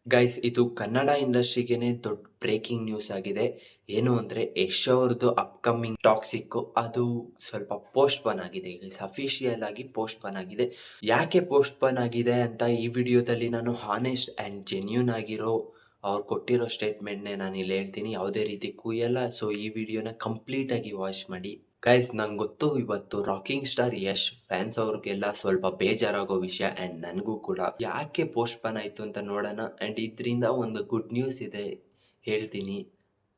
Guys, ಇದು ಕನ್ನಡ ಇಂಡಸ್ಟ್ರಿಗೇನೆ ದೊಡ್ಡ breaking news ಆಗಿದೆ. ಏನು ಅಂದರೆ ಯಶ್ ಅವ್ರದ್ದು ಅಪ್ಕಮಿಂಗ್ ಟಾಕ್ಸಿಕ್ ಅದು ಸ್ವಲ್ಪ ಪೋಸ್ಟ್ಪೋನ್ ಆಗಿದೆ ಗೈಸ್. ಅಫಿಷಿಯಲ್ ಆಗಿ ಪೋಸ್ಟ್ಪೋನ್ ಆಗಿದೆ. ಯಾಕೆ ಪೋಸ್ಟ್ಪೋನ್ ಆಗಿದೆ ಅಂತ ಈ ವಿಡಿಯೋದಲ್ಲಿ ನಾನು ಹಾನೆಸ್ಟ್ ಆ್ಯಂಡ್ ಜೆನ್ಯೂನ್ ಆಗಿರೋ ಅವ್ರು ಕೊಟ್ಟಿರೋ ಸ್ಟೇಟ್ಮೆಂಟ್ನೇ ನಾನು ಇಲ್ಲಿ ಹೇಳ್ತೀನಿ. ಯಾವುದೇ ರೀತಿ ಕುಯ್ಯಲ್ಲ. ಸೊ ಈ ವಿಡಿಯೋನ ಕಂಪ್ಲೀಟಾಗಿ ವಾಚ್ ಮಾಡಿ. ಗೈಸ್, ನಂಗೆ ಗೊತ್ತು ಇವತ್ತು ರಾಕಿಂಗ್ ಸ್ಟಾರ್ ಯಶ್ ಫ್ಯಾನ್ಸ್ ಅವ್ರಿಗೆಲ್ಲ ಸ್ವಲ್ಪ ಬೇಜಾರಾಗೋ ವಿಷಯ ಆ್ಯಂಡ್ ನನಗೂ ಕೂಡ. ಯಾಕೆ ಪೋಸ್ಟ್ಪೋನ್ ಆಯಿತು ಅಂತ ನೋಡೋಣ. ಆ್ಯಂಡ್ ಇದರಿಂದ ಒಂದು ಗುಡ್ ನ್ಯೂಸ್ ಇದೆ, ಹೇಳ್ತೀನಿ.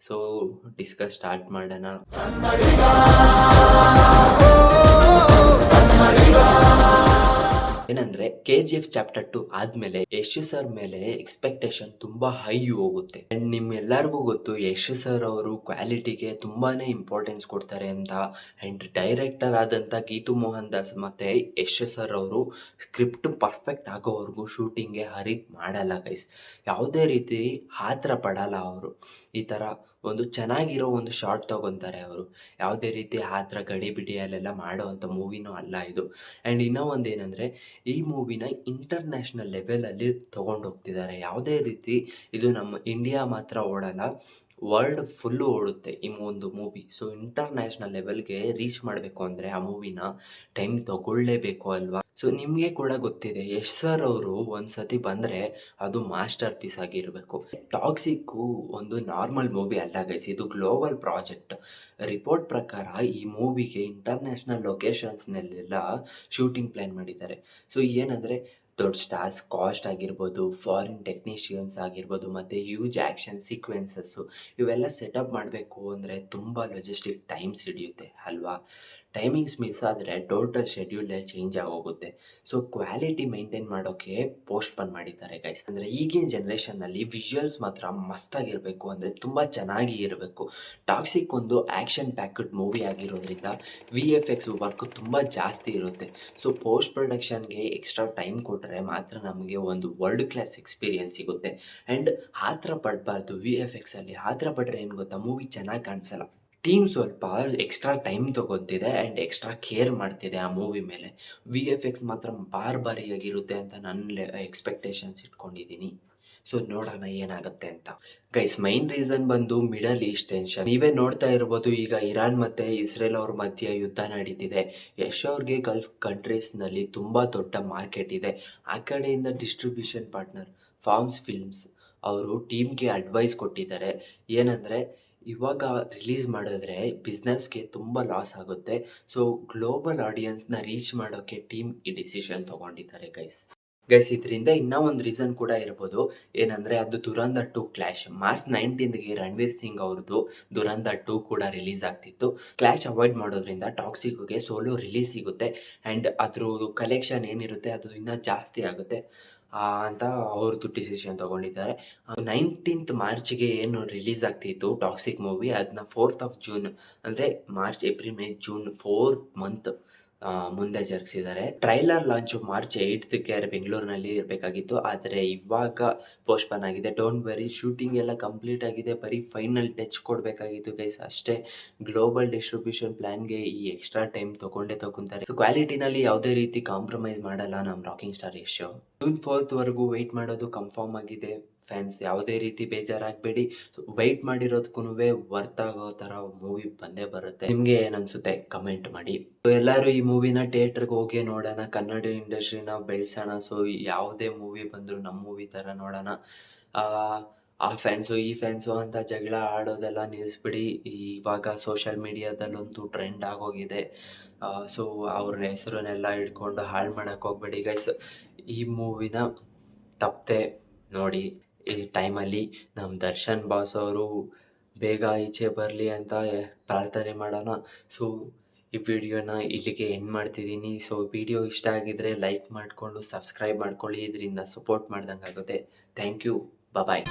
ಸೊ ಡಿಸ್ಕಸ್ ಸ್ಟಾರ್ಟ್ ಮಾಡೋಣ. ಏನಂದ್ರೆ KGF ಚಾಪ್ಟರ್ 2 ಆದ್ಮೇಲೆ ಯಶ್ ಸರ್ ಮೇಲೆ ಎಕ್ಸ್ಪೆಕ್ಟೇಷನ್ ತುಂಬಾ ಹೈ ಹೋಗುತ್ತೆ. ಅಂಡ್ ನಿಮ್ಗೆಲ್ಲರಿಗೂ ಗೊತ್ತು ಯಶ್ ಸರ್ ಅವರು ಕ್ವಾಲಿಟಿಗೆ ತುಂಬಾನೇ ಇಂಪಾರ್ಟೆನ್ಸ್ ಕೊಡ್ತಾರೆ ಅಂತ. ಅಂಡ್ ಡೈರೆಕ್ಟರ್ ಆದಂತ ಗೀತು ಮೋಹನ್ ದಾಸ್ ಮತ್ತೆ ಯಶ್ ಸರ್ ಅವರು ಸ್ಕ್ರಿಪ್ಟ್ ಪರ್ಫೆಕ್ಟ್ ಆಗೋವರೆಗೂ ಶೂಟಿಂಗ್ಗೆ ಹರಿಪ್ ಮಾಡಲ್ಲ ಗೈಸ್. ಯಾವುದೇ ರೀತಿ ಆತರ ಪಡಲ್ಲ ಅವರು. ಈ ತರ ಒಂದು ಚೆನ್ನಾಗಿರೋ ಒಂದು ಶಾರ್ಟ್ ತಗೊತಾರೆ ಅವರು. ಯಾವುದೇ ರೀತಿ ಆತರ ಗಡಿಬಿಡಿಯಲ್ಲೆಲ್ಲ ಮಾಡೋ ಅಂಥ ಮೂವಿನೂ ಅಲ್ಲ ಇದು. ಆ್ಯಂಡ್ ಇನ್ನೂ ಒಂದು ಏನಂದರೆ, ಈ ಮೂವಿನ ಇಂಟರ್ನ್ಯಾಷನಲ್ ಲೆವೆಲಲ್ಲಿ ತೊಗೊಂಡೋಗ್ತಿದ್ದಾರೆ. ಯಾವುದೇ ರೀತಿ ಇದು ನಮ್ಮ ಇಂಡಿಯಾ ಮಾತ್ರ ಓಡಲ್ಲ, ವರ್ಲ್ಡ್ ಫುಲ್ಲು ಓಡುತ್ತೆ ಈ ಒಂದು ಮೂವಿ. ಸೊ ಇಂಟರ್ನ್ಯಾಷನಲ್ ಲೆವೆಲ್ಗೆ ರೀಚ್ ಮಾಡಬೇಕು ಅಂದರೆ ಆ ಮೂವಿನ ಟೈಮ್ ತಗೊಳ್ಳೇಬೇಕು ಅಲ್ವಾ. ಸೊ ನಿಮಗೆ ಕೂಡ ಗೊತ್ತಿದೆ, ಯಶ್ ಸರ್ ಅವರು ಒಂದು ಸತಿ ಬಂದರೆ ಅದು ಮಾಸ್ಟರ್ ಪೀಸ್ ಆಗಿರಬೇಕು. ಟಾಕ್ಸಿಕ್ಕು ಒಂದು ನಾರ್ಮಲ್ ಮೂವಿ ಅಲ್ಲ ಗೈಸ್, ಇದು ಗ್ಲೋಬಲ್ ಪ್ರಾಜೆಕ್ಟ್. ರಿಪೋರ್ಟ್ ಪ್ರಕಾರ ಈ ಮೂವಿಗೆ ಇಂಟರ್ನ್ಯಾಷನಲ್ ಲೊಕೇಶನ್ಸ್ನಲ್ಲೆಲ್ಲ ಶೂಟಿಂಗ್ ಪ್ಲ್ಯಾನ್ ಮಾಡಿದ್ದಾರೆ. ಸೊ ಏನಂದರೆ ದೊಡ್ಡ ಸ್ಟಾರ್ಸ್ ಕಾಸ್ಟ್ ಆಗಿರ್ಬೋದು, ಫಾರಿನ್ ಟೆಕ್ನಿಷಿಯನ್ಸ್ ಆಗಿರ್ಬೋದು, ಮತ್ತು ಹ್ಯೂಜ್ ಆ್ಯಕ್ಷನ್ ಸೀಕ್ವೆನ್ಸಸ್ಸು ಇವೆಲ್ಲ ಸೆಟಪ್ ಮಾಡಬೇಕು ಅಂದರೆ ತುಂಬ ಲಾಜಿಸ್ಟಿಕ್ ಟೈಮ್ಸ್ ಹಿಡಿಯುತ್ತೆ ಅಲ್ವಾ. ಟೈಮಿಂಗ್ಸ್ ಮಿಸ್ ಆದರೆ ಟೋಟಲ್ ಶೆಡ್ಯೂಲೇ ಚೇಂಜ್ ಆಗೋಗುತ್ತೆ. ಸೊ ಕ್ವಾಲಿಟಿ ಮೇಂಟೈನ್ ಮಾಡೋಕ್ಕೆ ಪೋಸ್ಟ್ಪೋನ್ ಮಾಡಿದ್ದಾರೆ ಗೈಸ್. ಅಂದರೆ ಈಗಿನ ಜನ್ರೇಷನ್ನಲ್ಲಿ ವಿಜುವಲ್ಸ್ ಮಾತ್ರ ಮಸ್ತಾಗಿರಬೇಕು, ಅಂದರೆ ತುಂಬ ಚೆನ್ನಾಗಿ ಇರಬೇಕು. ಟಾಕ್ಸಿಕ್ ಒಂದು ಆ್ಯಕ್ಷನ್ ಪ್ಯಾಕ್ಡ್ ಮೂವಿ ಆಗಿರೋದ್ರಿಂದ VFX ವರ್ಕ್ ತುಂಬ ಜಾಸ್ತಿ ಇರುತ್ತೆ. ಸೊ ಪೋಸ್ಟ್ ಪ್ರೊಡಕ್ಷನ್ಗೆ ಎಕ್ಸ್ಟ್ರಾ ಟೈಮ್ ಕೊಟ್ಟರೆ ಮಾತ್ರ ನಮಗೆ ಒಂದು ವರ್ಲ್ಡ್ ಕ್ಲಾಸ್ ಎಕ್ಸ್ಪೀರಿಯನ್ಸ್ ಸಿಗುತ್ತೆ. ಆ್ಯಂಡ್ ಆ ಥರ ಪಡಬಾರ್ದು. VFXಲ್ಲಿ ಆ ಥರ ಪಟ್ಟರೆ ಏನು ಗೊತ್ತಾ, ಮೂವಿ ಚೆನ್ನಾಗಿ ಕಾಣಿಸಲ್ಲ. ಟೀಮ್ ಸ್ವಲ್ಪ ಎಕ್ಸ್ಟ್ರಾ ಟೈಮ್ ತೊಗೊತಿದೆ ಆ್ಯಂಡ್ ಎಕ್ಸ್ಟ್ರಾ ಕೇರ್ ಮಾಡ್ತಿದೆ ಆ ಮೂವಿ ಮೇಲೆ. VFX ಮಾತ್ರ ಬಾರಿಯಾಗಿರುತ್ತೆ ಅಂತ ನನ್ನ ಎಕ್ಸ್ಪೆಕ್ಟೇಷನ್ಸ್ ಇಟ್ಕೊಂಡಿದ್ದೀನಿ. ಸೊ ನೋಡೋಣ ಏನಾಗುತ್ತೆ ಅಂತ. ಗೈಸ್, ಮೈನ್ ರೀಸನ್ ಬಂದು ಮಿಡಲ್ ಈಸ್ಟ್ ಟೆನ್ಷನ್. ನೀವೇ ನೋಡ್ತಾ ಇರ್ಬೋದು, ಈಗ ಇರಾನ್ ಮತ್ತು ಇಸ್ರೇಲ್ ಅವ್ರ ಮಧ್ಯೆ ಯುದ್ಧ ನಡೀತಿದೆ. ಯಶ್ ಅವ್ರಿಗೆ ಗಲ್ಫ್ ಕಂಟ್ರೀಸ್ನಲ್ಲಿ ತುಂಬ ದೊಡ್ಡ ಮಾರ್ಕೆಟ್ ಇದೆ. ಆ ಕಡೆಯಿಂದ ಡಿಸ್ಟ್ರಿಬ್ಯೂಷನ್ ಪಾರ್ಟ್ನರ್ ಫಾರ್ಮ್ಸ್ ಫಿಲ್ಮ್ಸ್ ಅವರು ಟೀಮ್ಗೆ ಅಡ್ವೈಸ್ ಕೊಟ್ಟಿದ್ದಾರೆ. ಏನಂದರೆ, ಇವಾಗ ರಿಲೀಸ್ ಮಾಡಿದ್ರೆ ಬಿಸ್ನೆಸ್ಗೆ ತುಂಬ ಲಾಸ್ ಆಗುತ್ತೆ. ಸೊ ಗ್ಲೋಬಲ್ ಆಡಿಯನ್ಸ್ನ ರೀಚ್ ಮಾಡೋಕ್ಕೆ ಟೀಮ್ ಈ ಡಿಸಿಷನ್ ತೊಗೊಂಡಿದ್ದಾರೆ ಗೈಸ್. ಇದರಿಂದ ಇನ್ನೂ ಒಂದು ರೀಸನ್ ಕೂಡ ಇರ್ಬೋದು. ಏನಂದರೆ, ಅದು ದುರಂಧರ್ 2 ಕ್ಲ್ಯಾಶ್. ಮಾರ್ಚ್ 19ಗೆ ರಣವೀರ್ ಸಿಂಗ್ ಅವ್ರದ್ದು ದುರಂಧರ್ 2 ಕೂಡ ರಿಲೀಸ್ ಆಗ್ತಿತ್ತು. ಕ್ಲ್ಯಾಶ್ ಅವಾಯ್ಡ್ ಮಾಡೋದ್ರಿಂದ ಟಾಕ್ಸಿಕ್ಗೆ ಸೋಲೋ ರಿಲೀಸ್ ಸಿಗುತ್ತೆ. ಆ್ಯಂಡ್ ಅದ್ರದ್ದು ಕಲೆಕ್ಷನ್ ಏನಿರುತ್ತೆ ಅದು ಇನ್ನೂ ಜಾಸ್ತಿ ಆಗುತ್ತೆ ಅಂತ ಅವ್ರದ್ದು ಡಿಸಿಷನ್ ತೊಗೊಂಡಿದ್ದಾರೆ. 19th ಮಾರ್ಚ್ಗೆ ಏನು ರಿಲೀಸ್ ಆಗ್ತಿತ್ತು ಟಾಕ್ಸಿಕ್ ಮೂವಿ, ಅದನ್ನ 4th ಜೂನ್ ಅಂದರೆ March, April, May, June 4 month ಮುಂದೆ ಜರುಗಿಸಿದ್ದಾರೆ. ಟ್ರೈಲರ್ ಲಾಂಚು ಮಾರ್ಚ್ 8ಕ್ಕೆ ಬೆಂಗಳೂರಿನಲ್ಲಿ ಇರಬೇಕಾಗಿತ್ತು, ಆದರೆ ಇವಾಗ ಪೋಸ್ಟ್ಪೋನ್ ಆಗಿದೆ. ಡೋಂಟ್ ವೆರಿ, ಶೂಟಿಂಗ್ ಎಲ್ಲ ಕಂಪ್ಲೀಟ್ ಆಗಿದೆ. ಬರೀ ಫೈನಲ್ ಟಚ್ ಕೊಡಬೇಕಾಗಿತ್ತು ಗೈಸ್ ಅಷ್ಟೇ. ಗ್ಲೋಬಲ್ ಡಿಸ್ಟ್ರಿಬ್ಯೂಷನ್ ಪ್ಲ್ಯಾನ್ಗೆ ಈ ಎಕ್ಸ್ಟ್ರಾ ಟೈಮ್ ತೊಗೊಂತಾರೆ. ಸೊ ಕ್ವಾಲಿಟಿನಲ್ಲಿ ಯಾವುದೇ ರೀತಿ ಕಾಂಪ್ರಮೈಸ್ ಮಾಡಲ್ಲ ನಮ್ಮ rocking star Yash. June 4th wait ಮಾಡೋದು ಕನ್ಫರ್ಮ್ ಆಗಿದೆ. ಫ್ಯಾನ್ಸ್ ಯಾವುದೇ ರೀತಿ ಬೇಜಾರಾಗಬೇಡಿ. ಸೊ ವೆಯ್ಟ್ ಮಾಡಿರೋದಕ್ಕೂ ವರ್ತ್ ಆಗೋ ಥರ ಮೂವಿ ಬಂದೇ ಬರುತ್ತೆ. ನಿಮಗೆ ಏನನ್ಸುತ್ತೆ ಕಮೆಂಟ್ ಮಾಡಿ. ಸೊ ಎಲ್ಲರೂ ಈ ಮೂವಿನ ಥಿಯೇಟ್ರಿಗೆ ಹೋಗಿ ನೋಡೋಣ, ಕನ್ನಡ ಇಂಡಸ್ಟ್ರಿನ ಬೆಳೆಸೋಣ. ಸೊ ಯಾವುದೇ ಮೂವಿ ಬಂದರೂ ನಮ್ಮ ಮೂವಿ ಥರ ನೋಡೋಣ. ಆ ಫ್ಯಾನ್ಸು ಈ ಫ್ಯಾನ್ಸು ಅಂತ ಜಗಳ ಆಡೋದೆಲ್ಲ ನಿಲ್ಲಿಸ್ಬಿಡಿ. ಇವಾಗ ಸೋಷಿಯಲ್ ಮೀಡಿಯಾದಲ್ಲಂತೂ ಟ್ರೆಂಡ್ ಆಗೋಗಿದೆ. ಸೊ ಅವ್ರ ಹೆಸರನ್ನೆಲ್ಲ ಹಿಡ್ಕೊಂಡು ಹಾಳು ಮಾಡೋಕ್ಕೆ ಹೋಗ್ಬೇಡಿ ಗೈಸ್. ಈ ಮೂವಿನ ತಪ್ಪದೆ ನೋಡಿ. ಈ ಟೈಮಲ್ಲಿ ನಮ್ಮ ದರ್ಶನ್ ಬಾಸ್ ಅವರು ಬೇಗ ಈಚೆ ಬರಲಿ ಅಂತ ಪ್ರಾರ್ಥನೆ ಮಾಡೋಣ. ಸೊ ಈ ವಿಡಿಯೋನ ಇಲ್ಲಿಗೆ ಎಂಡ್ ಮಾಡ್ತಿದ್ದೀನಿ. ಸೊ ವಿಡಿಯೋ ಇಷ್ಟ ಆಗಿದ್ರೆ ಲೈಕ್ ಮಾಡಿಕೊಂಡು ಸಬ್ಸ್ಕ್ರೈಬ್ ಮಾಡ್ಕೊಳ್ಳಿ, ಇದರಿಂದ ಸಪೋರ್ಟ್ ಮಾಡ್ದಂಗೆ ಆಗುತ್ತೆ. Thank you, bye.